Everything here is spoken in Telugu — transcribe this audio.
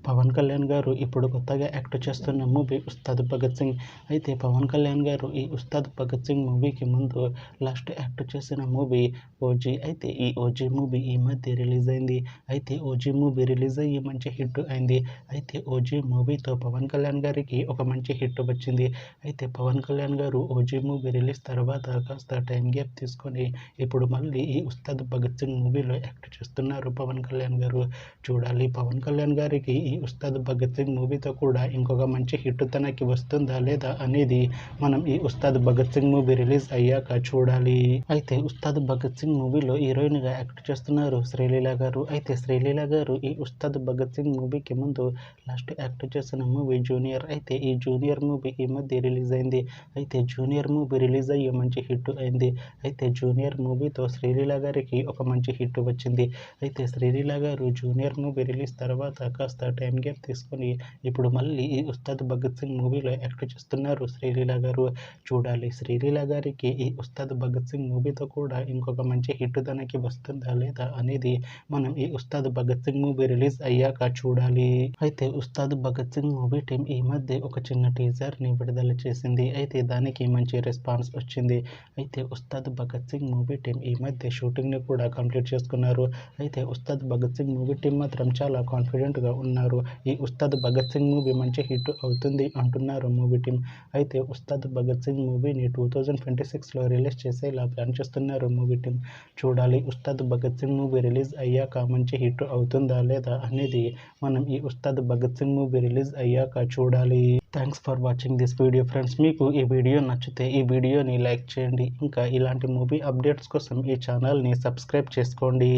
పవన్ కళ్యాణ్ గారు ఇప్పుడు కొత్తగా యాక్ట్ చేస్తున్న మూవీ ఉస్తాద్ భగత్ సింగ్. అయితే పవన్ కళ్యాణ్ గారు ఈ ఉస్తాద్ భగత్ సింగ్ మూవీకి ముందు లాస్ట్ యాక్ట్ చేసిన మూవీ ఓజీ. అయితే ఈ ఓజీ మూవీ ఈ మధ్య రిలీజ్ అయింది. అయితే ఓజీ మూవీ రిలీజ్ అయ్యి మంచి హిట్ అయింది. అయితే ఓజీ మూవీతో పవన్ కళ్యాణ్ గారికి ఒక మంచి హిట్ వచ్చింది. అయితే పవన్ కళ్యాణ్ గారు ఓజీ మూవీ రిలీజ్ తర్వాత కాస్త టైం గ్యాప్ తీసుకొని ఇప్పుడు మళ్ళీ ఈ ఉస్తాద్ భగత్ సింగ్ మూవీలో యాక్ట్ చేస్తున్నారు పవన్ కళ్యాణ్ గారు. చూడాలి పవన్ కళ్యాణ్ గారికి ఈ ఉస్తాద్ భగత్ సింగ్ మూవీతో కూడా ఇంకొక మంచి హిట్ తనకి వస్తుందా లేదా అనేది మనం ఈ ఉస్తాద్ భగత్ సింగ్ మూవీ రిలీజ్ అయ్యాక చూడాలి. అయితే ఉస్తాద్ భగత్ సింగ్ మూవీలో హీరోయిన్ గా యాక్ట్ చేస్తున్నారు శ్రీలీల గారు. అయితే శ్రీలీల గారు ఈ ఉస్తాద్ భగత్ సింగ్ మూవీకి ముందు లాస్ట్ యాక్ట్ చేసిన మూవీ జూనియర్. అయితే ఈ జూనియర్ మూవీ ఈ మధ్య రిలీజ్ అయింది. అయితే జూనియర్ మూవీ రిలీజ్ అయ్యి మంచి హిట్ అయింది. అయితే జూనియర్ మూవీతో శ్రీలీల గారికి ఒక మంచి హిట్ వచ్చింది. అయితే శ్రీలీల గారు జూనియర్ మూవీ రిలీజ్ తర్వాత కాస్త టైం గ్యాప్ తీసుకొని ఇప్పుడు మళ్ళీ ఈ ఉస్తాద్ భగత్ సింగ్ మూవీలో యాక్ట్ చేస్తున్నారు శ్రీలీల గారు. చూడాలి శ్రీలీల గారికి ఈ ఉస్తాద్ భగత్ సింగ్ మూవీతో కూడా ఇంకొక మంచి హిట్ తనకి వస్తుందా లేదా అనేది మనం ఈ ఉస్తాద్ భగత్ సింగ్ మూవీ రిలీజ్ అయ్యాక చూడాలి. అయితే ఉస్తాద్ భగత్ సింగ్ మూవీ టీం ఈ మధ్య ఒక చిన్న టీజర్ ని విడుదల చేసింది. అయితే దానికి మంచి రెస్పాన్స్ వచ్చింది. అయితే ఉస్తాద్ భగత్ సింగ్ మూవీ టీం ఈ మధ్య షూటింగ్ ని కూడా కంప్లీట్ చేసుకున్నారు. అయితే ఉస్తాద్ భగత్ సింగ్ మూవీ టీం మాత్రం చాలా కాన్ఫిడెంట్ గా ఉన్నారు. ఈ ఉస్తాద్ భగత్ సింగ్ మూవీ మంచి హిట్ అవుతుంది అంటున్నారు మూవీ టీం. అయితే ఉస్తాద్ భగత్ సింగ్ మూవీని 2026లో రిలీజ్ చేసేలా ప్లాన్ చేస్తున్నారు మూవీ టీం. చూడాలి ఉస్తాద్ భగత్ సింగ్ మూవీ రిలీజ్ అయ్యాక మంచి హిట్ అవుతుందా లేదా అనేది మనం ఈ ఉస్తాద్ భగత్ సింగ్ మూవీ రిలీజ్ అయ్యాక చూడాలి. Thanks for watching this video friends. మీకు ఈ వీడియో నచ్చితే ఈ వీడియోని లైక్ చేయండి. ఇంకా ఇలాంటి మూవీ అప్డేట్స్ కోసం ఈ ఛానల్ని సబ్స్క్రైబ్ చేసుకోండి.